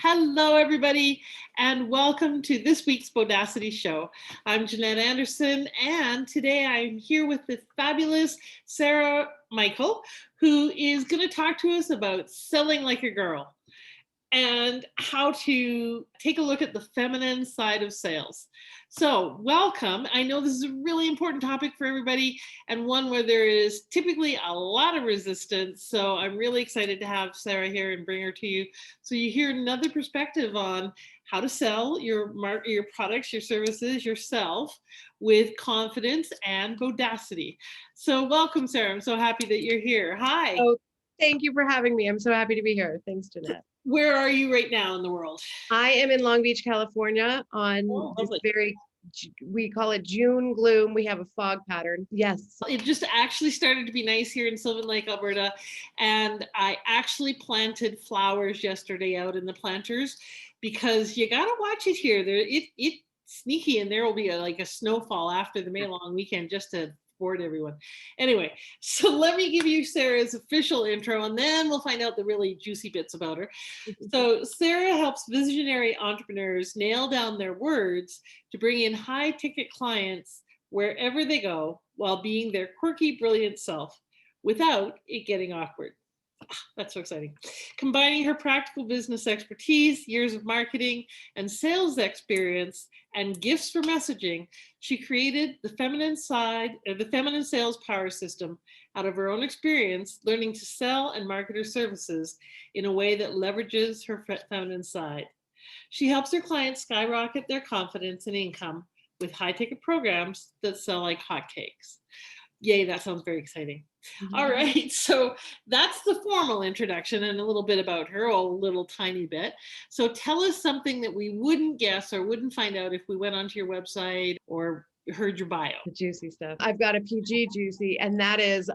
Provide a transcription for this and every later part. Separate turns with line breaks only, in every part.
Hello, everybody, and welcome to this week's Bodacity Show. I'm Jeanette Anderson, and today I'm here with the fabulous Sarah Michael, who is going to talk to us about selling like a girl and how to take a look at the feminine side of sales. So welcome. I know this is a really important topic for everybody and one where there is typically a lot of resistance. So I'm really excited to have Sarah here and bring her to you so you hear another perspective on how to sell your products, your services, yourself with confidence and bodacity. So welcome, Sarah. I'm so happy that you're here. Hi.
Oh, thank you for having me. I'm so happy to be here. Thanks, Jeanette.
Where are you right now in the world?
I am in Long Beach, California on this we call it June gloom. We have a fog pattern. Yes.
It just actually started to be nice here in Sylvan Lake, Alberta. And I actually planted flowers yesterday out in the planters because you got to watch it here. It's sneaky, and there will be like a snowfall after the May long weekend just to bored everyone. Anyway, so let me give you Sarah's official intro, and then we'll find out the really juicy bits about her. So Sarah helps visionary entrepreneurs nail down their words to bring in high ticket clients wherever they go while being their quirky, brilliant self without it getting awkward. That's so exciting. Combining her practical business expertise, years of marketing and sales experience, and gifts for messaging, she created the feminine sales power system out of her own experience, learning to sell and market her services in a way that leverages her feminine side. She helps her clients skyrocket their confidence and income with high-ticket programs that sell like hotcakes. Yay, that sounds very exciting. Mm-hmm. All right, so that's the formal introduction and a little bit about her, a little tiny bit. So tell us something that we wouldn't guess or wouldn't find out if we went onto your website or heard your bio.
The juicy stuff. I've got a PG juicy, and that is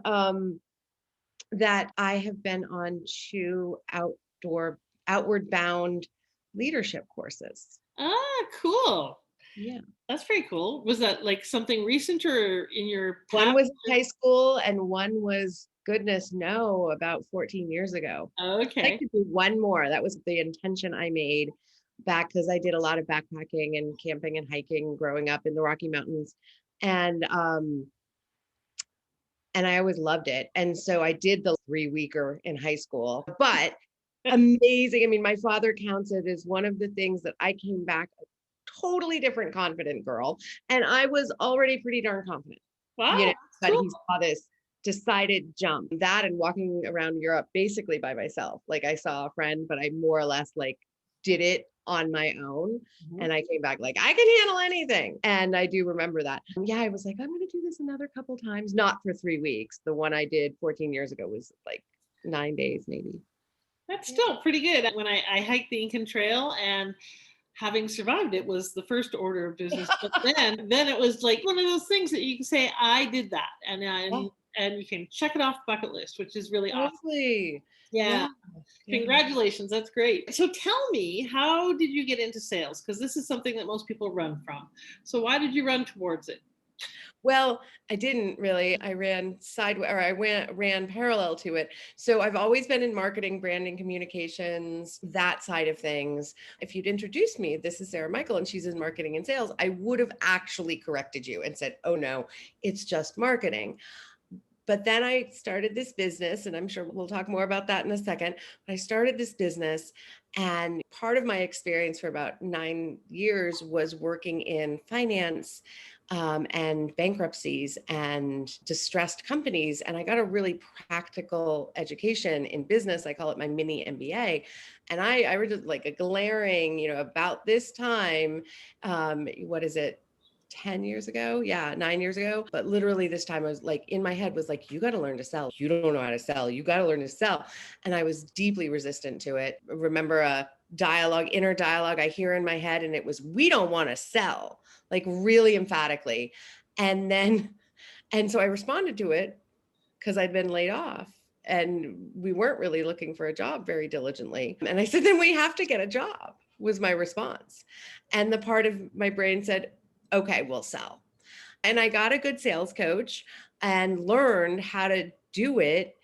that I have been on 2 outward bound leadership courses.
Ah, cool.
Yeah.
That's very cool. Was that like something recent or in your
past? One was in high school and one was, goodness, no, about 14 years ago.
Okay.
I'd like to do one more. That was the intention I made back because I did a lot of backpacking and camping and hiking growing up in the Rocky Mountains. And I always loved it. And so I did the 3-weeker in high school, but amazing. I mean, my father counts it as one of the things that I came back totally different, confident girl. And I was already pretty darn confident.
Wow.
You know, but
cool.
He saw this decided jump, that and walking around Europe basically by myself. Like I saw a friend, but I more or less like did it on my own. Mm-hmm. And I came back like, I can handle anything. And I do remember that. Yeah, I was like, I'm going to do this another couple times, not for 3 weeks. The one I did 14 years ago was like 9 days, maybe.
That's still pretty good. When I hiked the Incan Trail, and having survived it was the first order of business. But then it was like one of those things that you can say, I did that. And you can check it off the bucket list, which is really awesome. Yeah. Congratulations. That's great. So tell me, how did you get into sales? Because this is something that most people run from. So why did you run towards it?
Well, I didn't really. I ran sideways, or I ran parallel to it. So I've always been in marketing, branding, communications, that side of things. If you'd introduced me, this is Sarah Michael, and she's in marketing and sales, I would have actually corrected you and said, oh no, it's just marketing. But then I started this business, and I'm sure we'll talk more about that in a second. But I started this business, and part of my experience for about 9 years was working in finance and bankruptcies and distressed companies. And I got a really practical education in business. I call it my mini MBA. And I read like a glaring, about this time, what is it? 10 years ago? Yeah, 9 years ago. But literally this time I was like, in my head was like, you got to learn to sell. You don't know how to sell. You got to learn to sell. And I was deeply resistant to it. Remember a inner dialogue I hear in my head, and it was, we don't want to sell, like really emphatically. And so I responded to it because I'd been laid off and we weren't really looking for a job very diligently. And I said, then we have to get a job, was my response. And the part of my brain said, okay, we'll sell. And I got a good sales coach and learned how to do it.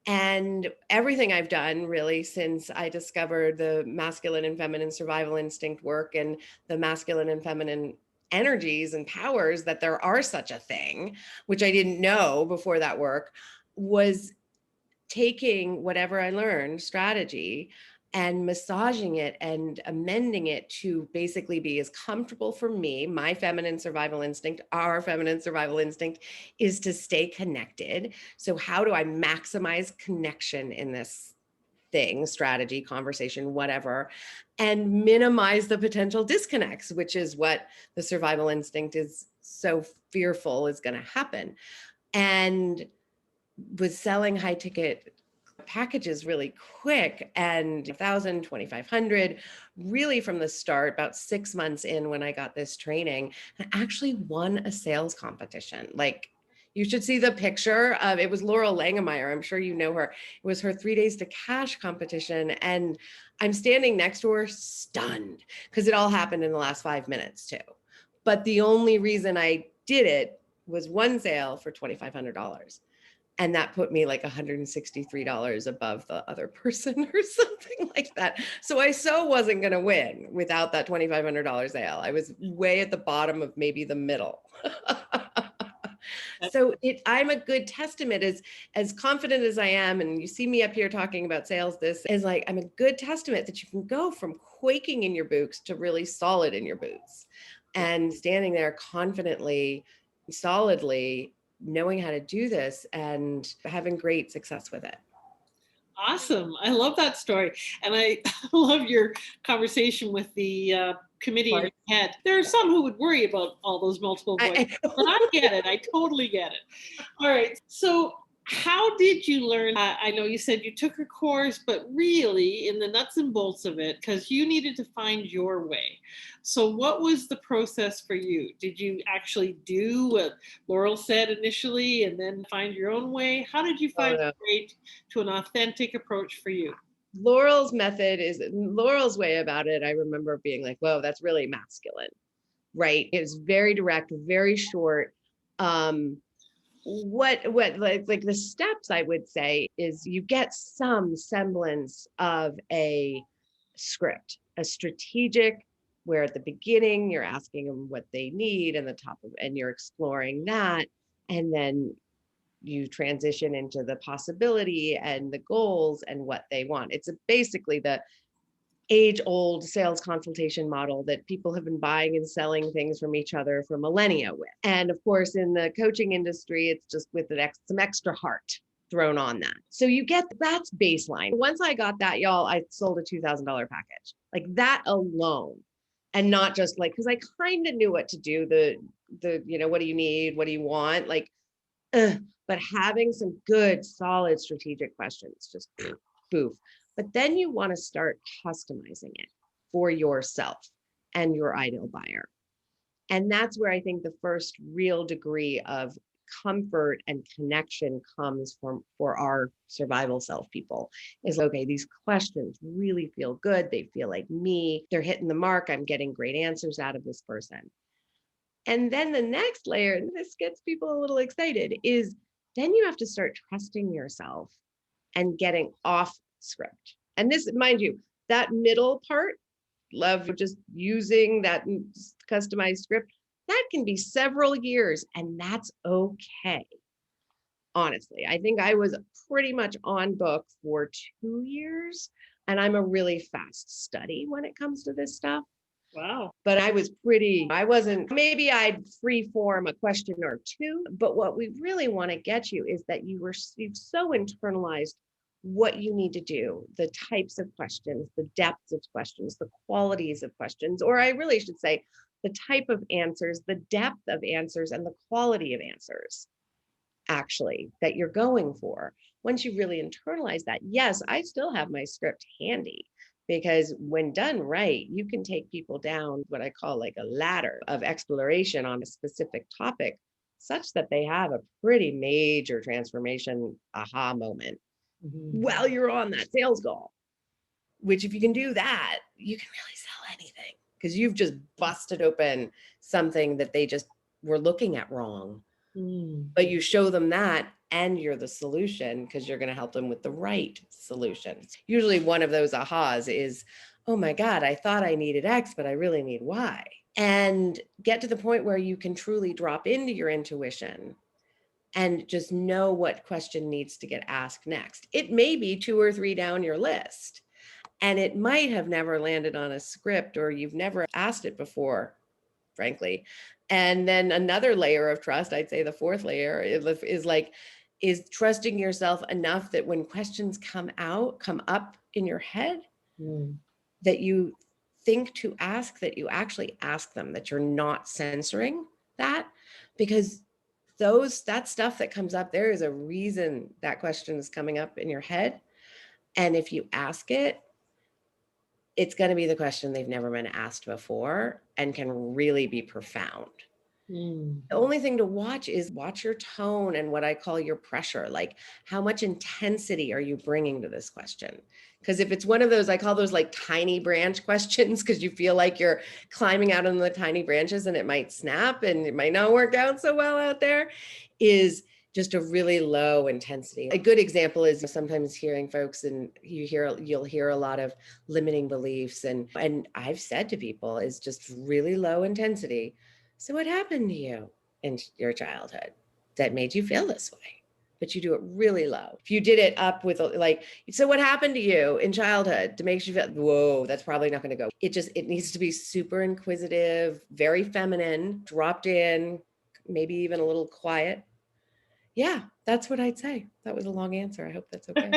And everything I've done really since I discovered the masculine and feminine survival instinct work and the masculine and feminine energies and powers, that there are such a thing, which I didn't know before that work, was taking whatever I learned, strategy, and massaging it and amending it to basically be as comfortable for me. My feminine survival instinct, our feminine survival instinct, is to stay connected. So how do I maximize connection in this thing, strategy, conversation, whatever, and minimize the potential disconnects, which is what the survival instinct is so fearful is going to happen. And was selling high ticket packages really quick, and 1,000, 2,500, really from the start, about 6 months in when I got this training, and actually won a sales competition. Like, you should see the picture of it. Was Laurel Langemeyer. I'm sure you know her. It was her 3 days to cash competition. And I'm standing next to her stunned because it all happened in the last 5 minutes too. But the only reason I did it was one sale for $2,500. And that put me like $163 above the other person or something like that. So I wasn't going to win without that $2,500 sale. I was way at the bottom of maybe the middle. So I'm a good testament, as confident as I am. And you see me up here talking about sales, this is like, I'm a good testament that you can go from quaking in your boots to really solid in your boots and standing there confidently, solidly, knowing how to do this and having great success with it.
Awesome. I love that story. And I love your conversation with the committee in your head. There are some who would worry about all those multiple voices, but I get it. I totally get it. All right. So how did you learn? I know you said you took a course, but really in the nuts and bolts of it, because you needed to find your way. So what was the process for you? Did you actually do what Laurel said initially and then find your own way? How did you find your way to an authentic approach for you?
Laurel's way about it. I remember being like, whoa, that's really masculine, right? It was very direct, very short. What like the steps I would say is you get some semblance of a script, a strategic, where at the beginning you're asking them what they need and and you're exploring that, and then you transition into the possibility and the goals and what they want. It's basically the age-old sales consultation model that people have been buying and selling things from each other for millennia with. And of course, in the coaching industry, it's just with some extra heart thrown on that. So that's baseline. Once I got that, y'all, I sold a $2,000 package. Like that alone. And not just like, because I kind of knew what to do, what do you need? What do you want? Like, but having some good, solid strategic questions, just poof. But then you want to start customizing it for yourself and your ideal buyer. And that's where I think the first real degree of comfort and connection comes for our survival self people is, okay, these questions really feel good. They feel like me. They're hitting the mark. I'm getting great answers out of this person. And then the next layer, and this gets people a little excited, is then you have to start trusting yourself and getting off script. And this, mind you, that middle part, love just using that customized script, that can be several years, and that's okay. Honestly, I think I was pretty much on book for 2 years, and I'm a really fast study when it comes to this stuff.
Wow.
But maybe I'd free form a question or two, but what we really want to get you is that you've so internalized what you need to do, the types of questions, the depths of questions, the qualities of questions, or I really should say the type of answers, the depth of answers, and the quality of answers, actually, that you're going for. Once you really internalize that, yes, I still have my script handy, because when done right, you can take people down what I call like a ladder of exploration on a specific topic, such that they have a pretty major transformation aha moment while you're on that sales goal. Which, if you can do that, you can really sell anything, because you've just busted open something that they just were looking at wrong. But you show them that, and you're the solution because you're going to help them with the right solution. Usually one of those ahas is, oh my God, I thought I needed X, but I really need Y. And get to the point where you can truly drop into your intuition and just know what question needs to get asked next. It may be 2 or 3 down your list, and it might have never landed on a script or you've never asked it before, frankly. And then another layer of trust, I'd say the fourth layer is trusting yourself enough that when questions come up in your head, that you think to ask, that you actually ask them, that you're not censoring that, because that stuff that comes up, there is a reason that question is coming up in your head. And if you ask it, it's going to be the question they've never been asked before and can really be profound. The only thing to watch is watch your tone and what I call your pressure. Like, how much intensity are you bringing to this question? Because if it's one of those, I call those like tiny branch questions, because you feel like you're climbing out on the tiny branches and it might snap and it might not work out so well out there, is just a really low intensity. A good example is sometimes hearing folks, and you'll hear a lot of limiting beliefs, and I've said to people, is just really low intensity. So what happened to you in your childhood that made you feel this way? But you do it really low. If you did it up with like, so what happened to you in childhood to make you feel, whoa, that's probably not going to go. It needs to be super inquisitive, very feminine, dropped in, maybe even a little quiet. Yeah, that's what I'd say. That was a long answer. I hope that's okay.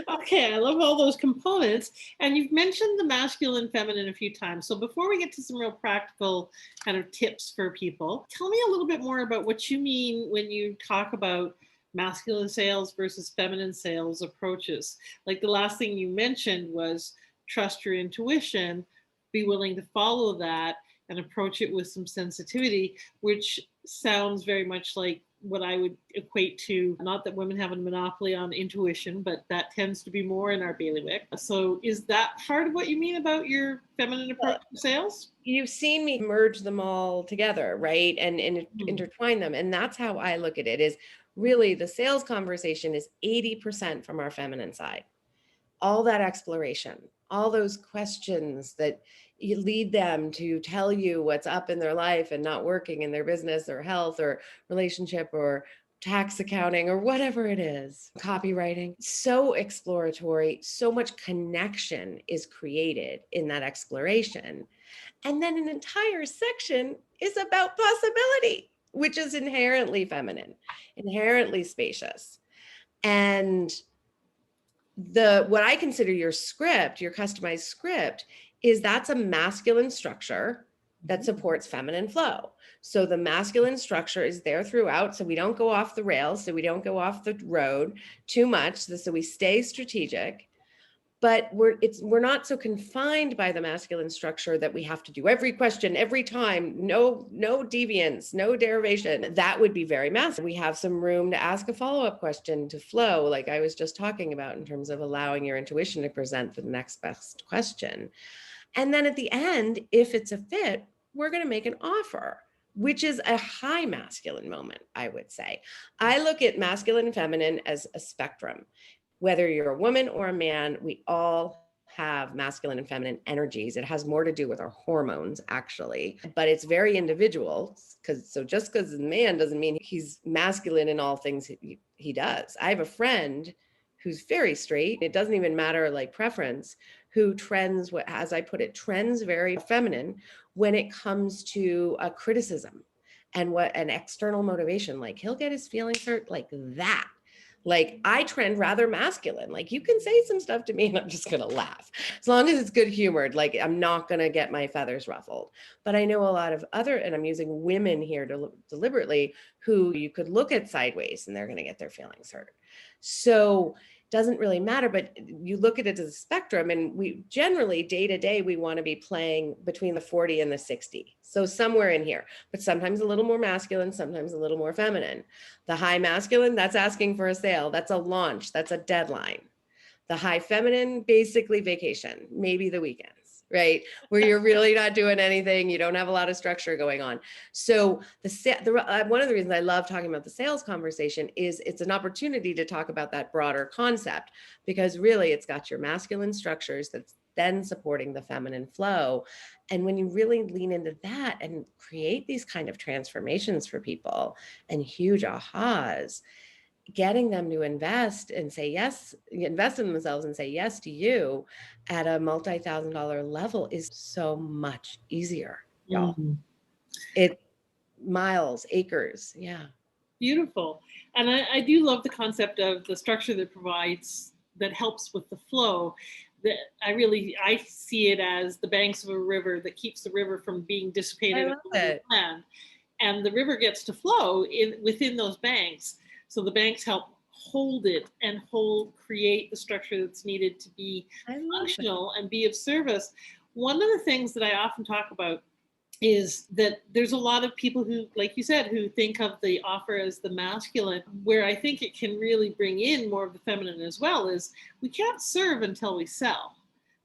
Okay, I love all those components. And you've mentioned the masculine, feminine a few times. So before we get to some real practical kind of tips for people, tell me a little bit more about what you mean when you talk about masculine sales versus feminine sales approaches. Like the last thing you mentioned was trust your intuition, be willing to follow that, and approach it with some sensitivity, which sounds very much like what I would equate to, not that women have a monopoly on intuition, but that tends to be more in our bailiwick. So is that part of what you mean about your feminine approach to sales?
You've seen me merge them all together, right? And intertwine them. And that's how I look at it, is really the sales conversation is 80% from our feminine side. All that exploration, all those questions that you lead them to tell you what's up in their life and not working in their business or health or relationship or tax accounting or whatever it is, copywriting. So exploratory, so much connection is created in that exploration. And then an entire section is about possibility, which is inherently feminine, inherently spacious. And what I consider your script, your customized script, is that's a masculine structure that supports feminine flow. So the masculine structure is there throughout, so we don't go off the rails, so we don't go off the road too much, so we stay strategic. But we're not so confined by the masculine structure that we have to do every question every time, no deviance, no derivation. That would be very masculine. We have some room to ask a follow-up question to flow, like I was just talking about, in terms of allowing your intuition to present the next best question. And then at the end, if it's a fit, we're going to make an offer, which is a high masculine moment, I would say. I look at masculine and feminine as a spectrum. Whether you're a woman or a man, we all have masculine and feminine energies. It has more to do with our hormones, actually, but it's very individual. Just because a man doesn't mean he's masculine in all things he does. I have a friend who's very straight. It doesn't even matter like preference, who trends, as I put it, trends very feminine when it comes to a criticism and what an external motivation. Like he'll get his feelings hurt like that. Like I trend rather masculine. Like you can say some stuff to me and I'm just going to laugh. As long as it's good humored, like I'm not going to get my feathers ruffled. But I know a lot of other, and I'm using women here deliberately, who you could look at sideways and they're going to get their feelings hurt. So doesn't really matter, but you look at it as a spectrum, and we generally day to day, we want to be playing between the 40 and the 60. So somewhere in here, but sometimes a little more masculine, sometimes a little more feminine. The high masculine, that's asking for a sale. That's a launch. That's a deadline. The high feminine, basically vacation, maybe the weekends. right? Where you're really not doing anything. You don't have a lot of structure going on. So one of the reasons I love talking about the sales conversation is it's an opportunity to talk about that broader concept, because really it's got your masculine structures that's then supporting the feminine flow. And when you really lean into that and create these kind of transformations for people and huge ahas, getting them to invest and say yes, invest in themselves and say yes to you at a multi-thousand-dollar level is so much easier, y'all.
Mhm.
It miles, acres. Yeah.
Beautiful. And I do love the concept of the structure that provides, that helps with the flow. That I see it as the banks of a river that keeps the river from being dissipated
I
on
love
the
it.
land. And the river gets to flow within those banks. So the banks help hold it and create the structure that's needed to be
I love it.
functional and be of service. One of the things that I often talk about is that there's a lot of people who, like you said, who think of the offer as the masculine, where I think it can really bring in more of the feminine as well, is we can't serve until we sell.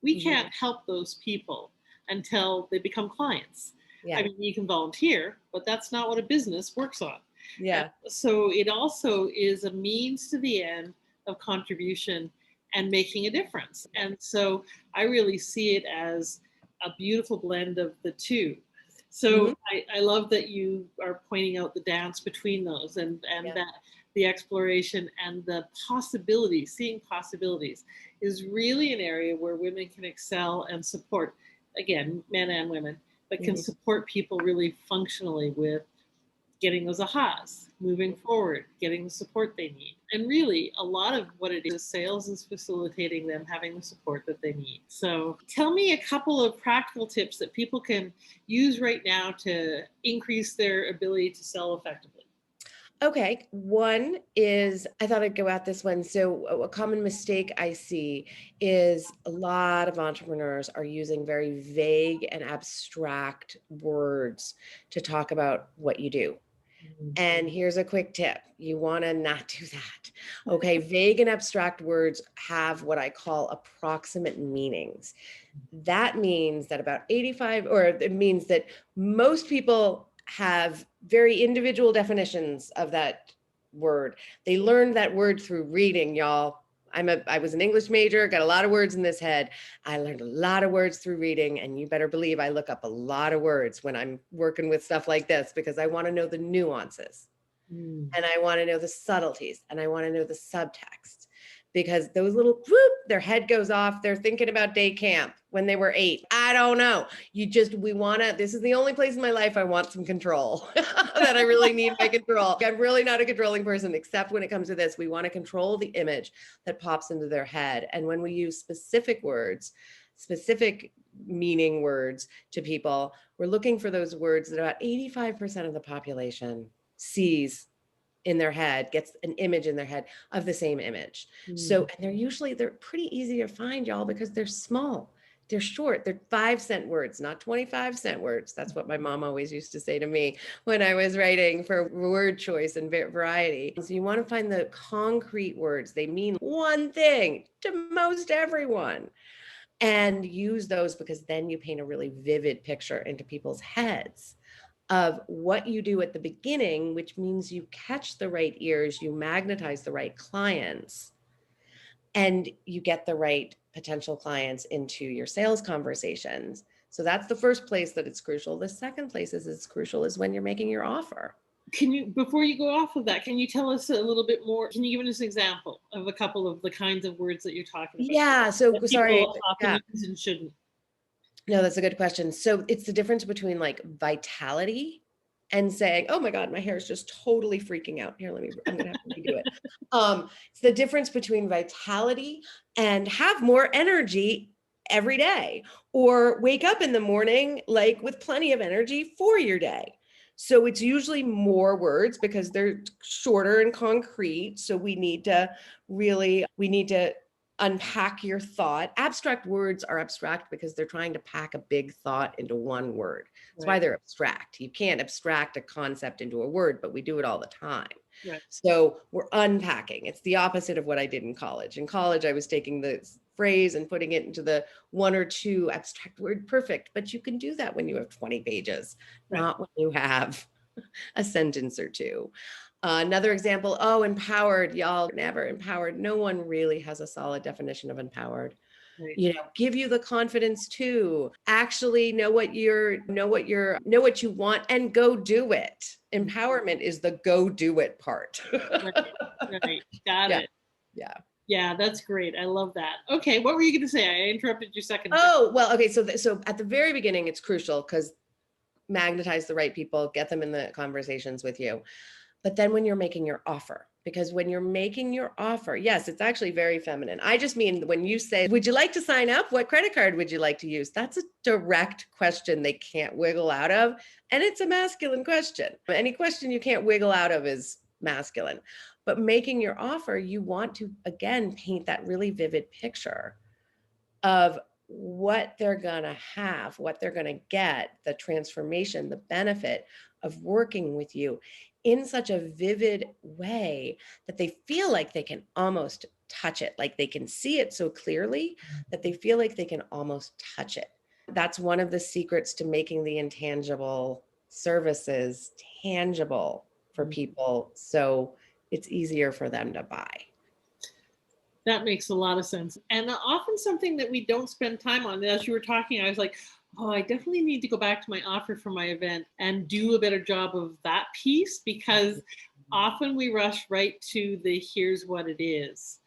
We can't help those people until they become clients. I
Yeah.
mean, you can volunteer, but that's not what a business works on.
Yeah.
So it also is a means to the end of contribution and making a difference. And so I really see it as a beautiful blend of the two.
Mhm.
So I love that you are pointing out the dance between those, and
Yeah.
that the exploration and the possibilities, seeing possibilities, is really an area where women can excel and support, again, men and women, but can
Mhm.
support people really functionally with getting those ahas, moving forward, getting the support they need. And really, a lot of what it is sales is facilitating them having the support that they need. So tell me a couple of practical tips that people can use right now to increase their ability to sell effectively.
Okay. One is, I thought I'd go at this one. So a common mistake I see is a lot of entrepreneurs are using very vague and abstract words to talk about what you do. And here's a quick tip. You want to not do that. Okay. Vague and abstract words have what I call approximate meanings. That means that about 85, or it means that most people have very individual definitions of that word. They learned that word through reading, y'all. I was an English major, got a lot of words in this head. I learned a lot of words through reading, and you better believe I look up a lot of words when I'm working with stuff like this, because I want to know the nuances and I want to know the subtleties and I want to know the subtext, because those little whoop, their head goes off. They're thinking about day camp when they were 8. I don't know. We want to, this is the only place in my life I want some control that I really need my control. I'm really not a controlling person, except when it comes to this. We want to control the image that pops into their head. And when we use specific words, specific meaning words to people, we're looking for those words that about 85% of the population sees in their head, gets an image in their head of the same image. So, and they're pretty easy to find, y'all, because they're small. They're short. They're 5-cent words, not 25-cent words. That's what my mom always used to say to me when I was writing for word choice and variety. So you want to find the concrete words. They mean one thing to most everyone, and use those, because then you paint a really vivid picture into people's heads of what you do at the beginning, which means you catch the right ears, you magnetize the right clients, and you get the right potential clients into your sales conversations. So that's the first place that it's crucial. The second place is it's crucial is when you're making your offer.
Can you, before you go off of that, can you tell us a little bit more? Can you give us an example of a couple of the kinds of words that you're talking about
Yeah. So
that
sorry.
people often
Yeah.
use and shouldn't?
No, that's a good question. So it's the difference between like vitality and saying, "Oh my God, my hair is just totally freaking out." Here, I'm gonna have to redo it. It's the difference between vitality and have more energy every day, or wake up in the morning like with plenty of energy for your day. So it's usually more words because they're shorter and concrete. So we need to unpack your thought. Abstract words are abstract because they're trying to pack a big thought into one word. That's why they're abstract. You can't abstract a concept into a word, but we do it all the time.
Right.
So we're unpacking. It's the opposite of what I did in college. In college, I was taking the phrase and putting it into the one or two abstract word perfect. But you can do that when you have 20 pages,
Right.
not when you have a sentence or two. Another example, oh, empowered, y'all, never empowered. No one really has a solid definition of empowered.
Right.
You know, give you the confidence to actually know what you want and go do it. Empowerment is the go do it part.
Right. Right. Got
Yeah.
it.
Yeah.
Yeah, that's great. I love that. Okay, what were you going to say? I interrupted your second.
Oh, well, okay. So at the very beginning, it's crucial because magnetize the right people, get them in the conversations with you. But then when you're making your offer, because when you're making your offer, yes, it's actually very feminine. I just mean when you say, would you like to sign up? What credit card would you like to use? That's a direct question they can't wiggle out of. And it's a masculine question. Any question you can't wiggle out of is masculine. But making your offer, you want to, again, paint that really vivid picture of what they're going to have, what they're going to get, the transformation, the benefit of working with you in such a vivid way that they feel like they can almost touch it, like they can see it so clearly that they feel like they can almost touch it. That's one of the secrets to making the intangible services tangible for people, so it's easier for them to buy.
That makes a lot of sense. And often something that we don't spend time on. As you were talking, I was like, oh, I definitely need to go back to my offer for my event and do a better job of that piece, because often we rush right to the here's what it is.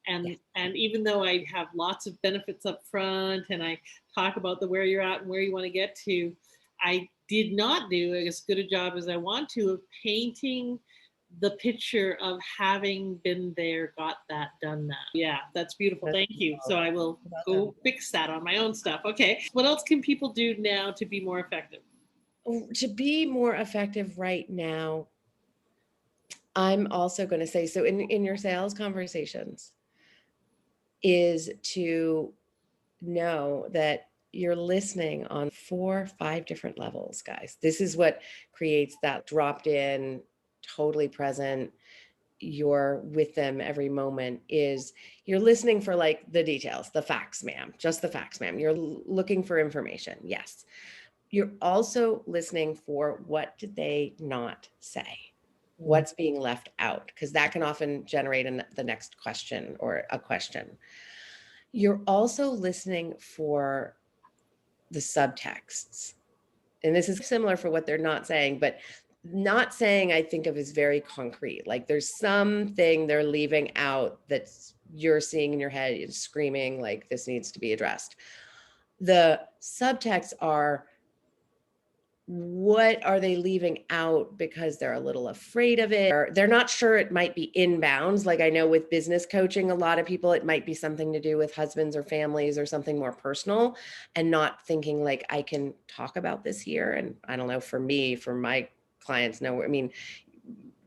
And even though I have lots of benefits up front and I talk about the where you're at and where you want to get to, I did not do as good a job as I want to of painting the picture of having been there, got that, done that. Yeah, that's beautiful. Thank you. So I will go fix that on my own stuff. Okay. What else can people do now to be more effective?
To be more effective right now, I'm also going to say, so in your sales conversations, is to know that you're listening on 4, 5 different levels, guys. This is what creates that dropped in, totally present, you're with them every moment. Is you're listening for like the details, the facts, ma'am, just the facts, ma'am. You're looking for information. Yes. You're also listening for what did they not say? What's being left out? Because that can often generate the next question or a question. You're also listening for the subtexts. And this is similar for what they're not saying, but not saying I think of as very concrete. Like there's something they're leaving out that you're seeing in your head, you're screaming like this needs to be addressed. The subtexts are, what are they leaving out because they're a little afraid of it, or they're not sure it might be inbounds. Like I know with business coaching, a lot of people, it might be something to do with husbands or families or something more personal, and not thinking like I can talk about this here. And I don't know, for me, for my clients, no, I mean,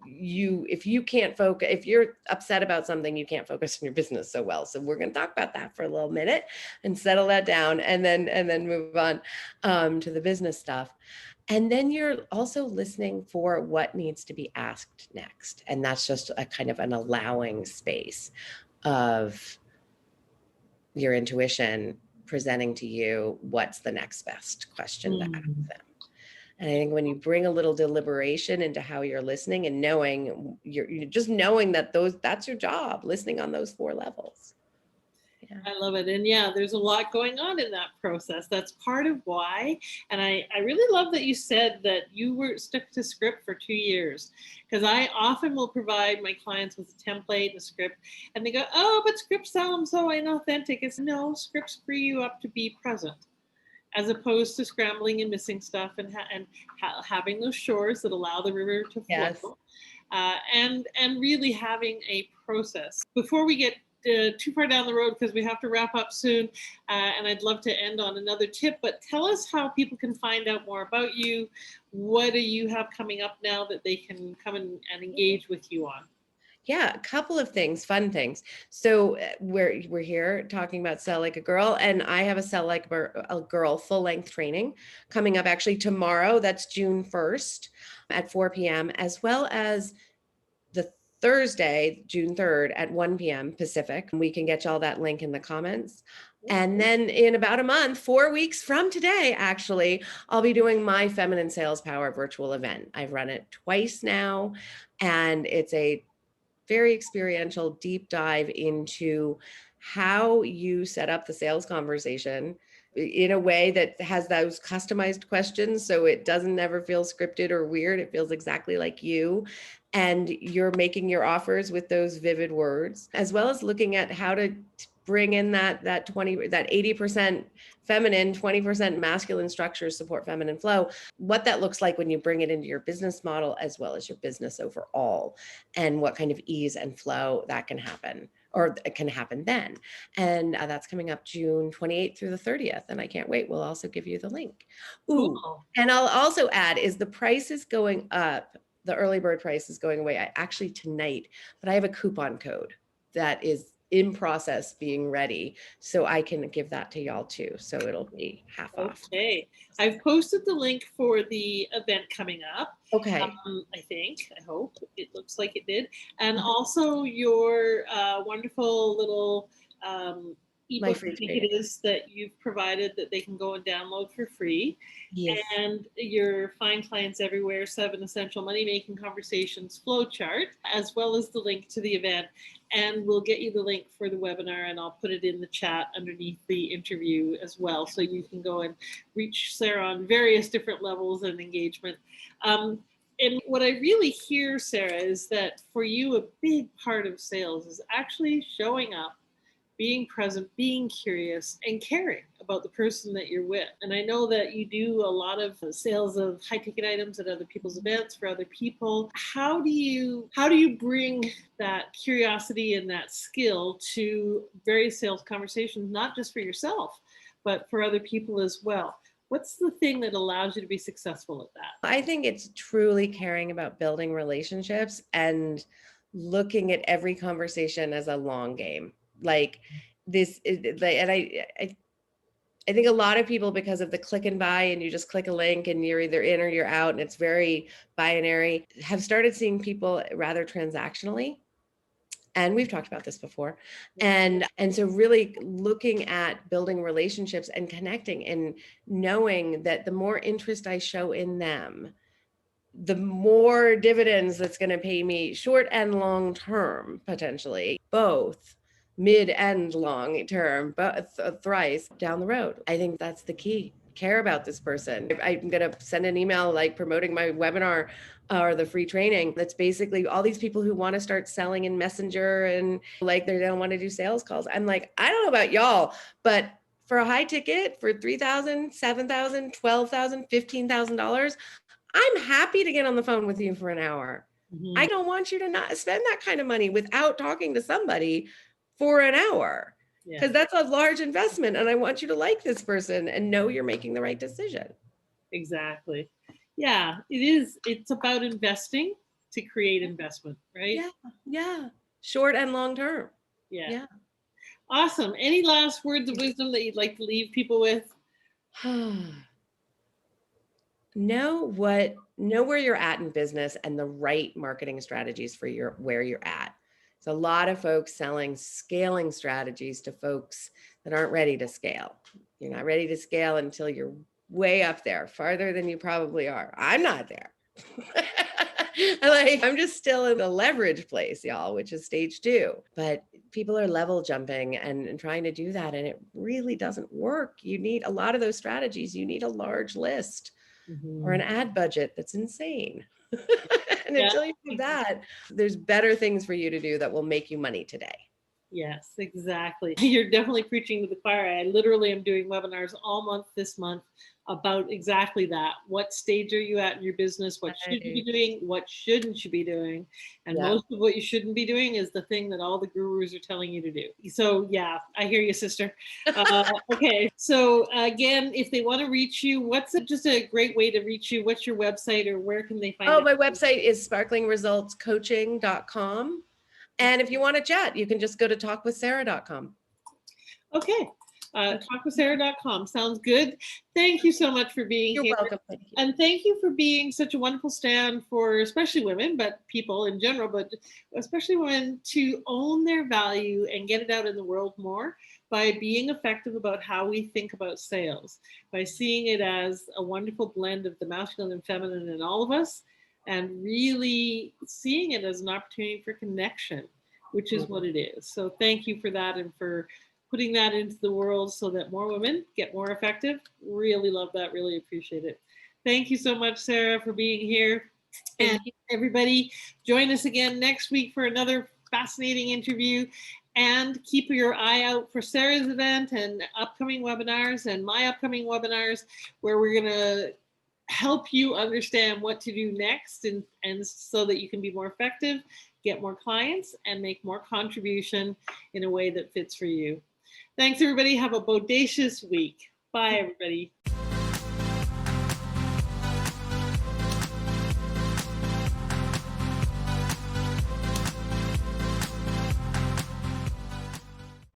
if you can't focus, if you're upset about something, you can't focus on your business so well. So we're going to talk about that for a little minute and settle that down, and then move on to the business stuff. And then you're also listening for what needs to be asked next. And that's just a kind of an allowing space of your intuition presenting to you what's the next best question to ask them. And I think when you bring a little deliberation into how you're listening and knowing, you're just knowing that that's your job, listening on those 4 levels. Yeah.
I love it. And yeah, there's a lot going on in that process. That's part of why. And I really love that you said that you were stuck to script for 2 years, because I often will provide my clients with a template and a script, and they go, oh, but scripts sound so inauthentic. It's no, scripts free you up to be present, as opposed to scrambling and missing stuff, and having those shores that allow the river to flow.
Yes.
And really having a process. Before we get too far down the road, because we have to wrap up soon, and I'd love to end on another tip, but tell us how people can find out more about you. What do you have coming up now that they can come and engage with you on?
Yeah, a couple of things, fun things. So we're here talking about Sell Like a Girl, and I have a Sell Like a Girl full-length training coming up actually tomorrow. That's June 1st at 4 p.m., as well as the Thursday, June 3rd at 1 p.m. Pacific. We can get you all that link in the comments. And then in about a month, 4 weeks from today, actually, I'll be doing my Feminine Sales Power virtual event. I've run it twice now, and it's a very experiential deep dive into how you set up the sales conversation in a way that has those customized questions, so it doesn't ever feel scripted or weird. It feels exactly like you, and you're making your offers with those vivid words, as well as looking at how to bring in that 80% feminine, 20% masculine structures support feminine flow, what that looks like when you bring it into your business model as well as your business overall, and what kind of ease and flow that can happen, or it can happen then. And that's coming up June 28th through the 30th. And I can't wait. We'll also give you the link. Ooh,
Cool.
and I'll also add is the price is going up. The early bird price is going away actually tonight, but I have a coupon code that is in process being ready, so I can give that to y'all too. So it'll be half off.
Okay. I've posted the link for the event coming up.
Okay.
I hope it looks like it did. And also your wonderful little ebook, I think it is, that you've provided that they can go and download for free. Yes. And your Find Clients Everywhere 7 Essential Money Making Conversations flowchart, as well as the link to the event. And we'll get you the link for the webinar, and I'll put it in the chat underneath the interview as well, so you can go and reach Sarah on various different levels and engagement. And what I really hear, Sarah, is that for you, a big part of sales is actually showing up, being present, being curious, and caring about the person that you're with. And I know that you do a lot of sales of high ticket items at other people's events for other people. How do you bring that curiosity and that skill to various sales conversations, not just for yourself, but for other people as well? What's the thing that allows you to be successful at that? I
think it's truly caring about building relationships and looking at every conversation as a long game. Like this, and I think a lot of people, because of the click and buy, and you just click a link and you're either in or you're out, and it's very binary, have started seeing people rather transactionally. And we've talked about this before. And so really looking at building relationships and connecting and knowing that the more interest I show in them, the more dividends that's going to pay me short and long term, potentially, both mid and long term, but thrice down the road. I think that's the key. Care about this person. I'm going to send an email like promoting my webinar or the free training. That's basically all these people who want to start selling in Messenger and like they don't want to do sales calls. I'm like, I don't know about y'all, but for a high ticket for $3,000, $7,000, $12,000, $15,000, I'm happy to get on the phone with you for an hour. Mm-hmm. I don't want you to not spend that kind of money without talking to somebody for an hour, because that's a large investment, and I want you to like this person and know you're making the right decision.
Exactly. Yeah, it is. It's about investing to create investment, right?
Yeah. Short and long term.
Yeah. Awesome. Any last words of wisdom that you'd like to leave people with?
Know where you're at in business and the right marketing strategies for where you're at. So a lot of folks selling scaling strategies to folks that aren't ready to scale. You're not ready to scale until you're way up there, farther than you probably are. I'm not there. I'm just still in the leverage place, y'all, which is stage 2. But people are level jumping and trying to do that, and it really doesn't work. You need a lot of those strategies. You need a large list. Mm-hmm. Or an ad budget that's insane. And until you do that, there's better things for you to do that will make you money today.
Yes, exactly. You're definitely preaching to the choir. I literally am doing webinars all month this month about exactly that. What stage are you at in your business? What should you be doing? What shouldn't you be doing? And most of what you shouldn't be doing is the thing that all the gurus are telling you to do. So yeah, I hear you, sister. Okay, so again, if they want to reach you, what's just a great way to reach you? What's your website, or where can they find
it? My website is sparklingresultscoaching.com. And if you want to chat, you can just go to talkwithsarah.com.
Okay. talkwithsarah.com. Sounds good. Thank you so much for being
You're
here.
welcome. Thank you.
And thank you for being such a wonderful stand for especially women, but people in general, but especially women, to own their value and get it out in the world more by being effective about how we think about sales, by seeing it as a wonderful blend of the masculine and feminine in all of us, and really seeing it as an opportunity for connection, which is what it is. So thank you for that and for putting that into the world so that more women get more effective. Really love that. Really appreciate it. Thank you so much, Sarah, for being here. And everybody, join us again next week for another fascinating interview. And keep your eye out for Sarah's event and upcoming webinars and my upcoming webinars, where we're going to help you understand what to do next, and so that you can be more effective, get more clients, and make more contribution in a way that fits for you. Thanks, everybody. Have a bodacious week. Bye, everybody.